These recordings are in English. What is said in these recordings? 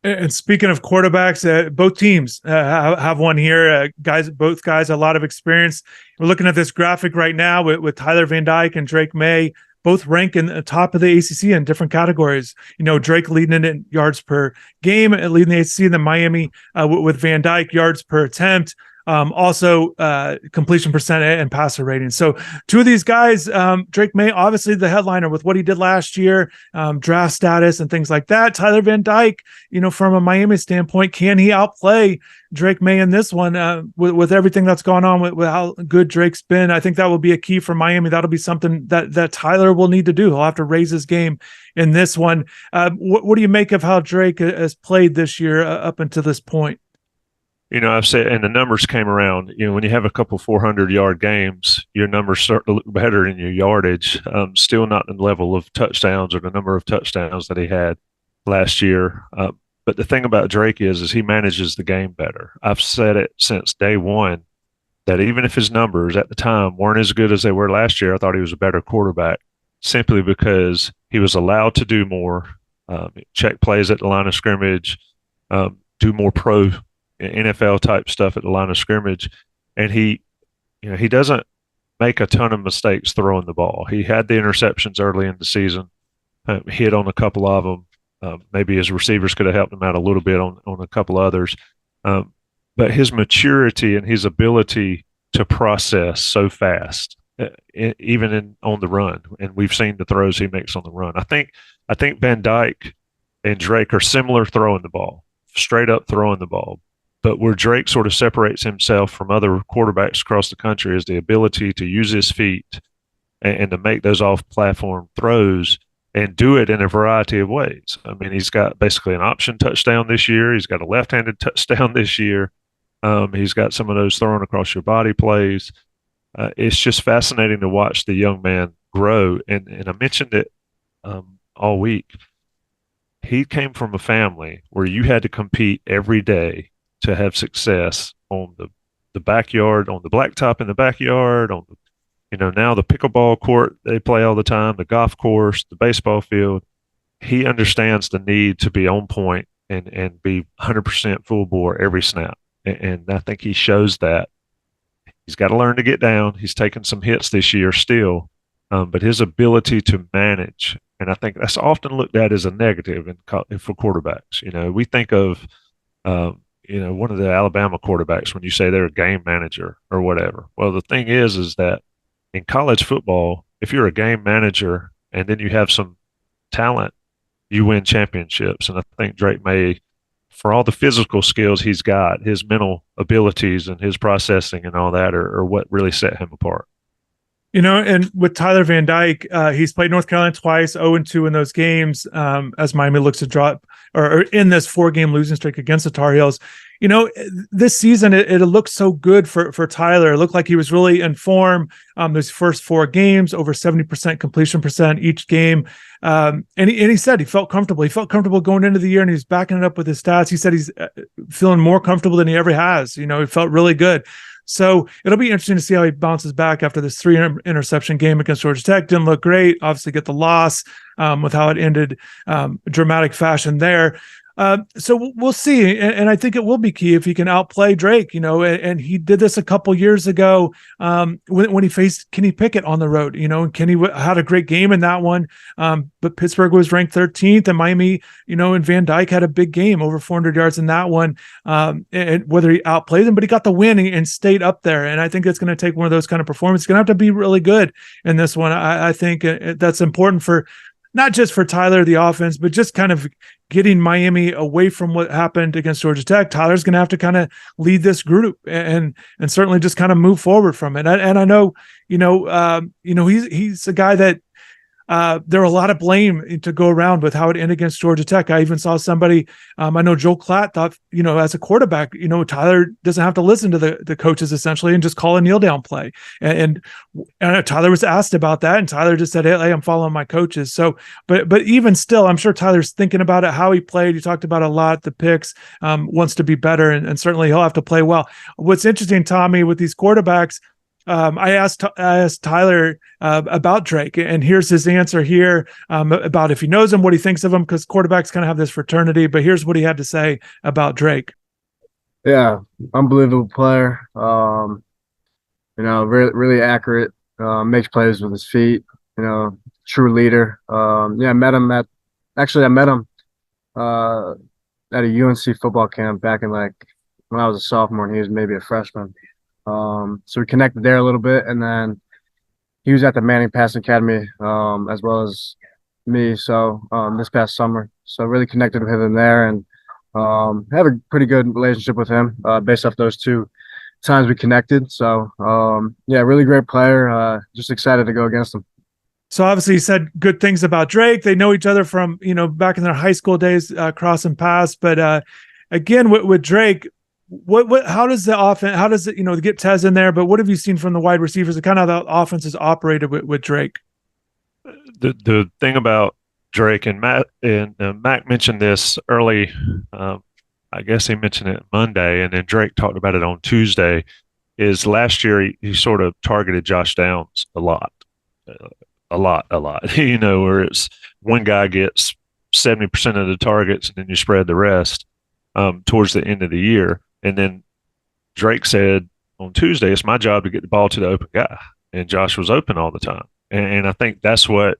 And speaking of quarterbacks, both teams have one here. Both guys, a lot of experience. We're looking at this graphic right now with Tyler Van Dyke and Drake Maye, both rank in the top of the ACC in different categories. Drake leading it in yards per game, leading the ACC, and then Miami with Van Dyke yards per attempt. Also completion percent and passer rating. So two of these guys, Drake Maye, obviously the headliner with what he did last year, draft status and things like that. Tyler Van Dyke, from a Miami standpoint, can he outplay Drake Maye in this one with everything that's gone on with how good Drake's been? I think that will be a key for Miami. That'll be something that Tyler will need to do. He'll have to raise his game in this one. What do you make of how Drake has played this year up until this point? I've said, and the numbers came around, when you have a couple 400-yard games, your numbers start to look better in your yardage. Still not the level of touchdowns or the number of touchdowns that he had last year. But the thing about Drake is he manages the game better. I've said it since day one that even if his numbers at the time weren't as good as they were last year, I thought he was a better quarterback simply because he was allowed to do more, check plays at the line of scrimmage, do more pro NFL type stuff at the line of scrimmage, and he doesn't make a ton of mistakes throwing the ball. He had the interceptions early in the season, hit on a couple of them. Maybe his receivers could have helped him out a little bit on a couple others, but his maturity and his ability to process so fast, even on the run, and we've seen the throws he makes on the run. I think Van Dyke and Drake are similar throwing the ball, straight up throwing the ball. But where Drake sort of separates himself from other quarterbacks across the country is the ability to use his feet and to make those off-platform throws and do it in a variety of ways. I mean, he's got basically an option touchdown this year. He's got a left-handed touchdown this year. He's got some of those thrown across your body plays. It's just fascinating to watch the young man grow. And I mentioned it all week. He came from a family where you had to compete every day to have success on the backyard, on the blacktop in the backyard, on now the pickleball court they play all the time, the golf course, the baseball field. He understands the need to be on point and be 100% full bore every snap. And I think he shows that. He's got to learn to get down. He's taken some hits this year still, but his ability to manage, and I think that's often looked at as a negative for quarterbacks. We think of one of the Alabama quarterbacks when you say they're a game manager or whatever. Well, the thing is that in college football, if you're a game manager and then you have some talent, you win championships. And I think Drake Maye, for all the physical skills he's got, his mental abilities and his processing and all that are what really set him apart. And with Tyler Van Dyke, he's played North Carolina twice, 0-2 in those games, as Miami looks to drop or in this 4-game losing streak against the Tar Heels. This season, it looked so good for Tyler. It looked like he was really in form. Those first 4 games, over 70% completion percent each game. And he said he felt comfortable. He felt comfortable going into the year, and he was backing it up with his stats. He said he's feeling more comfortable than he ever has. He felt really good. So it'll be interesting to see how he bounces back after this 3 interception game against Georgia Tech. Didn't look great. Obviously, get the loss with how it ended, dramatic fashion there. So we'll see. And I think it will be key if he can outplay Drake, and he did this a couple years ago when he faced Kenny Pickett on the road, and Kenny had a great game in that one. But Pittsburgh was ranked 13th, and Miami, and Van Dyke had a big game, over 400 yards in that one. And whether he outplayed them, but he got the win and stayed up there. And I think it's going to take one of those kind of performances. It's going to have to be really good in this one. I think that's important for not just for Tyler, the offense, but just kind of getting Miami away from what happened against Georgia Tech. Tyler's going to have to kind of lead this group and certainly just kind of move forward from it. And I know, he's a guy that there are a lot of blame to go around with how it ended against Georgia Tech. I even saw somebody, I know Joel Klatt thought, as a quarterback, Tyler doesn't have to listen to the coaches essentially and just call a kneel down play. And Tyler was asked about that, and Tyler just said, hey, I'm following my coaches. So, but even still, I'm sure Tyler's thinking about it, how he played. You talked about a lot, the picks, wants to be better, and certainly he'll have to play well. What's interesting, Tommy, with these quarterbacks, I asked Tyler about Drake, and here's his answer here about if he knows him, what he thinks of him, because quarterbacks kind of have this fraternity. But here's what he had to say about Drake. Yeah, unbelievable player. Really, really accurate. Makes plays with his feet. True leader. Yeah, I met him uh, at a UNC football camp back in like when I was a sophomore and he was maybe a freshman. So we connected there a little bit, and then he was at the Manning Passing Academy as well as me. So this past summer, so really connected with him there, and have a pretty good relationship with him based off those two times we connected. So yeah, really great player. Just excited to go against him. So obviously you said good things about Drake. They know each other from, back in their high school days, crossing paths. But again, with Drake, how does the offense, how does it, get Tez in there, but what have you seen from the wide receivers and kind of how the offense is operated with Drake? The thing about Drake and Mac mentioned this early, I guess he mentioned it Monday, and then Drake talked about it on Tuesday, is last year he sort of targeted Josh Downs a lot. Where it's one guy gets 70% of the targets and then you spread the rest towards the end of the year. And then Drake said on Tuesday, it's my job to get the ball to the open guy. And Josh was open all the time. And I think that's what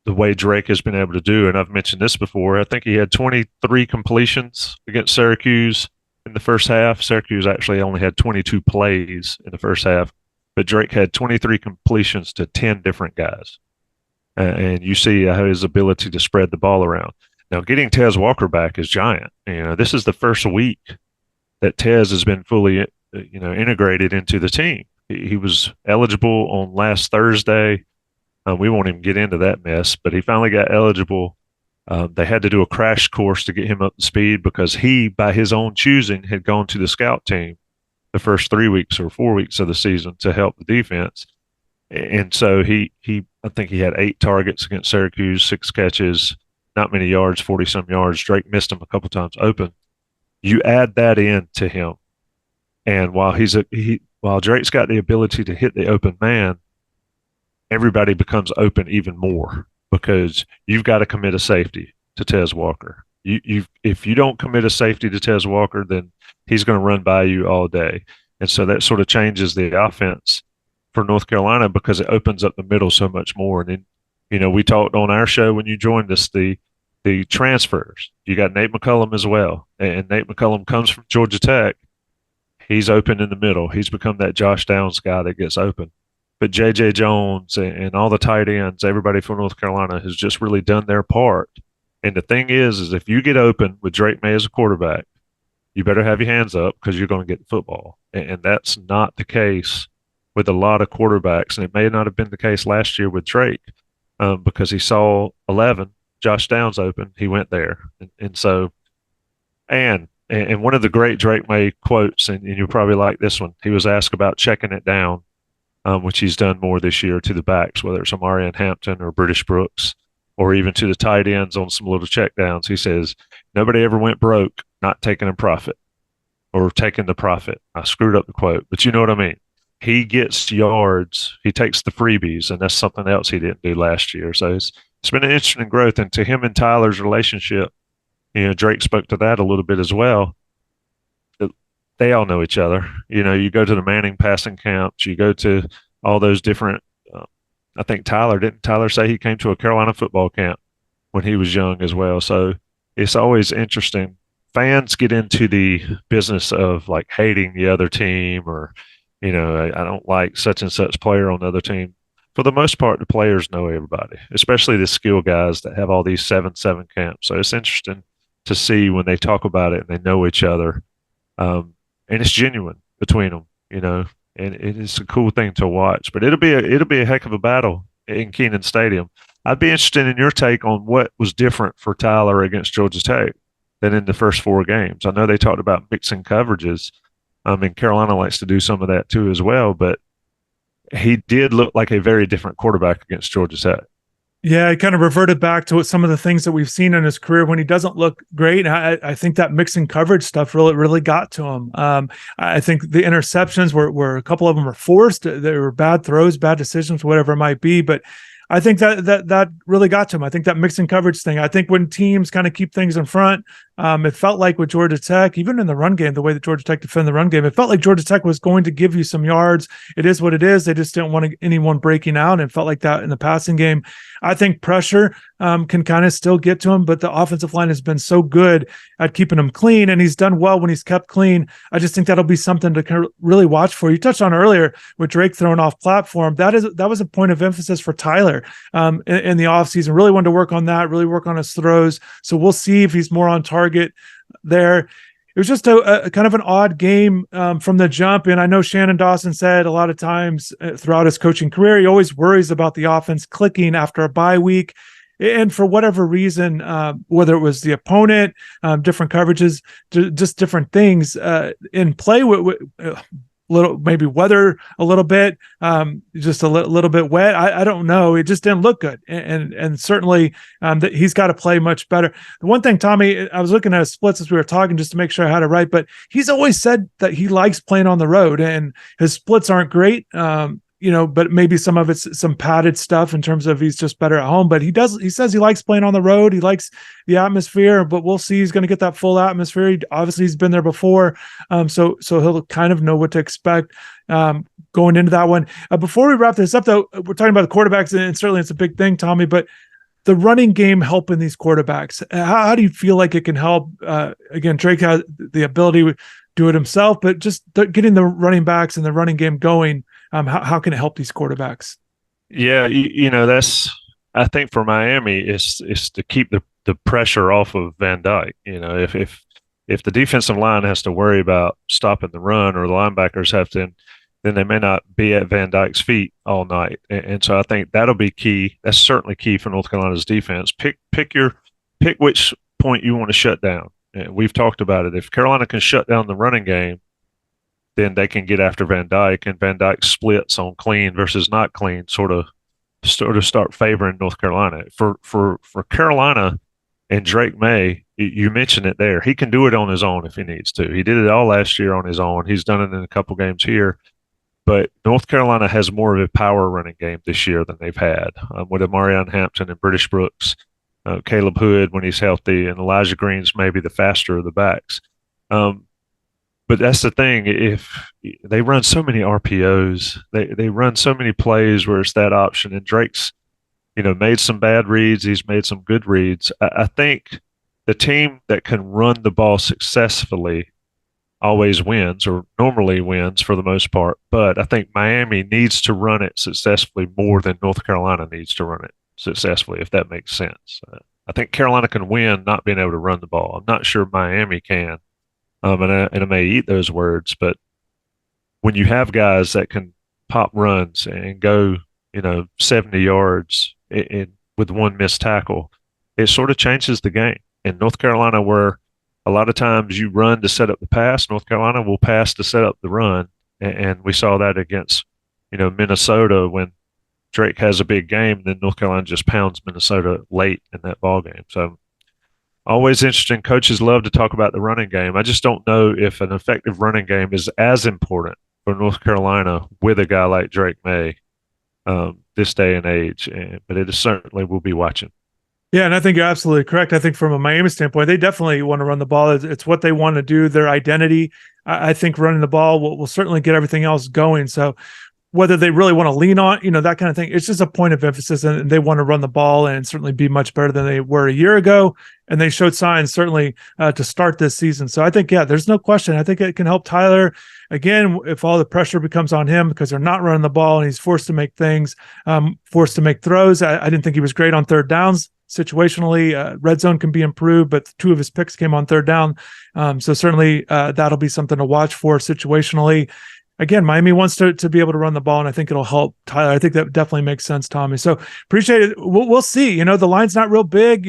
the way Drake has been able to do. And I've mentioned this before. I think he had 23 completions against Syracuse in the first half. Syracuse actually only had 22 plays in the first half. But Drake had 23 completions to 10 different guys. And you see his ability to spread the ball around. Now, getting Tez Walker back is giant. This is the first week that Tez has been fully, integrated into the team. He was eligible on last Thursday. We won't even get into that mess, but he finally got eligible. They had to do a crash course to get him up to speed because he, by his own choosing, had gone to the scout team the first 3 weeks or 4 weeks of the season to help the defense. And so I think he had 8 targets against Syracuse, 6 catches, not many yards, 40-some yards. Drake missed him a couple times open. You add that in to him, and while Drake's got the ability to hit the open man, everybody becomes open even more because you've got to commit a safety to Tez Walker. If you don't commit a safety to Tez Walker, then he's going to run by you all day. And so that sort of changes the offense for North Carolina because it opens up the middle so much more. And then, we talked on our show when you joined us, the transfers. You got Nate McCullum as well. And Nate McCullum comes from Georgia Tech. He's open in the middle. He's become that Josh Downs guy that gets open. But J.J. Jones and all the tight ends, everybody from North Carolina has just really done their part. And the thing is if you get open with Drake Maye as a quarterback, you better have your hands up because you're going to get the football. And that's not the case with a lot of quarterbacks. And it may not have been the case last year with Drake because he saw 11, Josh Downs open. He went there. And one of the great Drake Maye quotes, and you'll probably like this one, he was asked about checking it down, which he's done more this year to the backs, whether it's Amarian Hampton or British Brooks, or even to the tight ends on some little check downs. He says, nobody ever went broke not taking a profit or taking the profit. I screwed up the quote, but you know what I mean. He gets yards. He takes the freebies, and that's something else he didn't do last year. So it's been an interesting growth. And to him and Tyler's relationship, Drake spoke to that a little bit as well. They all know each other. You go to the Manning passing camps, you go to all those different I think didn't Tyler say he came to a Carolina football camp when he was young as well. So it's always interesting. Fans get into the business of like hating the other team or, I don't like such and such player on the other team. For the most part, the players know everybody, especially the skill guys that have all these 7-7 camps. So it's interesting to see when they talk about it and they know each other. And it's genuine between them, and it's a cool thing to watch. But it'll be a heck of a battle in Kenan Stadium. I'd be interested in your take on what was different for Tyler against Georgia Tech than in the first 4 games. I know they talked about mixing coverages. And Carolina likes to do some of that too as well. But he did look like a very different quarterback against Georgia Tech. Yeah, he kind of reverted back to some of the things that we've seen in his career when he doesn't look great. I think that mixing coverage stuff really got to him. I think the interceptions were a couple of them were forced. They were bad throws, bad decisions, whatever it might be. But I think that really got to him. I think that mixing coverage thing. I think when teams kind of keep things in front, it felt like with Georgia Tech, even in the run game, the way that Georgia Tech defended the run game, it felt like Georgia Tech was going to give you some yards. It is what it is. They just didn't want anyone breaking out, and it felt like that in the passing game. I think pressure can kind of still get to him, but the offensive line has been so good at keeping him clean, and he's done well when he's kept clean. I just think that'll be something to kind of really watch for. You touched on earlier with Drake throwing off platform. That was a point of emphasis for Tyler in the offseason. Really wanted to work on that, really work on his throws. So we'll see if he's more on target there. It was just a kind of an odd game from the jump. And I know Shannon Dawson said a lot of times throughout his coaching career, he always worries about the offense clicking after a bye week. And for whatever reason, whether it was the opponent, different coverages, just different things in play with little, maybe weather a little bit, just a little bit wet. I don't know. It just didn't look good. And certainly that he's got to play much better. The one thing, Tommy, I was looking at his splits as we were talking just to make sure I had it right, but he's always said that he likes playing on the road, and his splits aren't great. But maybe some of it's some padded stuff in terms of he's just better at home. But he says he likes playing on the road. He likes the atmosphere, but we'll see. He's going to get that full atmosphere. Obviously, he's been there before. So he'll kind of know what to expect going into that one. Before we wrap this up, though, we're talking about the quarterbacks, and certainly it's a big thing, Tommy, but the running game helping these quarterbacks. How do you feel like it can help? Again, Drake has the ability to do it himself, but just getting the running backs and the running game going, how can it help these quarterbacks? Yeah, that's, I think for Miami is to keep the pressure off of Van Dyke. If the defensive line has to worry about stopping the run, or the linebackers have to, then they may not be at Van Dyke's feet all night. And so I think that'll be key. That's certainly key for North Carolina's defense. Pick which point you want to shut down. And we've talked about it. If Carolina can shut down the running game, then they can get after Van Dyke, and Van Dyke splits on clean versus not clean sort of start favoring North Carolina. For Carolina and Drake Maye, you mentioned it there. He can do it on his own if he needs to. He did it all last year on his own. He's done it in a couple games here. But North Carolina has more of a power running game this year than they've had with Amarion Hampton and British Brooks, Caleb Hood when he's healthy, and Elijah Green's maybe the faster of the backs. But that's the thing. If they run so many RPOs, they run so many plays where it's that option. And Drake's, made some bad reads. He's made some good reads. I think the team that can run the ball successfully always wins, or normally wins for the most part. But I think Miami needs to run it successfully more than North Carolina needs to run it successfully, if that makes sense. I think Carolina can win not being able to run the ball. I'm not sure Miami can. And I may eat those words, but when you have guys that can pop runs and go, 70 yards with one missed tackle, it sort of changes the game. In North Carolina, where a lot of times you run to set up the pass, North Carolina will pass to set up the run. And we saw that against, Minnesota when Drake has a big game, then North Carolina just pounds Minnesota late in that ball game. So always interesting. Coaches love to talk about the running game. I just don't know if an effective running game is as important for North Carolina with a guy like Drake Maye this day and age. But it is certainly we'll be watching. Yeah, and I think you're absolutely correct. I think from a Miami standpoint, they definitely want to run the ball. It's what they want to do, their identity. I think running the ball will certainly get everything else going. So whether they really want to lean on, that kind of thing, it's just a point of emphasis, and they want to run the ball and certainly be much better than they were a year ago. And they showed signs certainly to start this season. So I think, there's no question. I think it can help Tyler. Again, if all the pressure becomes on him because they're not running the ball and he's forced to make things, forced to make throws. I didn't think he was great on third downs. Situationally, red zone can be improved, but 2 of his picks came on third down. So certainly that'll be something to watch for situationally. Again, Miami wants to be able to run the ball, and I think it'll help Tyler. I think that definitely makes sense, Tommy. So appreciate it. We'll see. The line's not real big.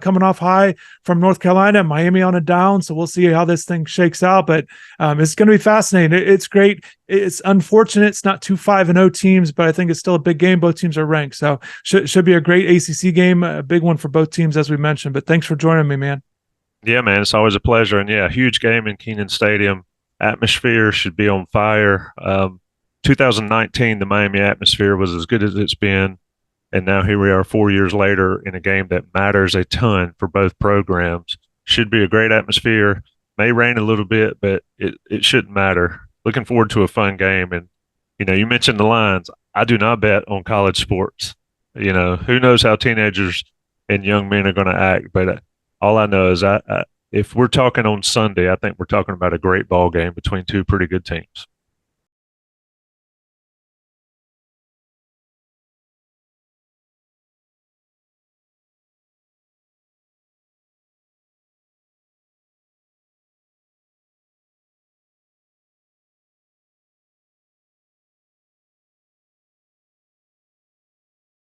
coming off high from North Carolina, Miami on a down. So we'll see how this thing shakes out. But it's going to be fascinating. It's great. It's unfortunate it's not 2 5-0 teams, but I think it's still a big game. Both teams are ranked. So should be a great ACC game, a big one for both teams, as we mentioned. But thanks for joining me, man. Yeah, man, it's always a pleasure. And yeah, huge game in Kenan Stadium. Atmosphere should be on fire. 2019, the Miami atmosphere was as good as it's been. And now here we are 4 years later in a game that matters a ton for both programs. Should be a great atmosphere. May rain a little bit, but it shouldn't matter. Looking forward to a fun game. And, you mentioned the lines. I do not bet on college sports. Who knows how teenagers and young men are going to act. But all I know is if we're talking on Sunday, I think we're talking about a great ball game between two pretty good teams.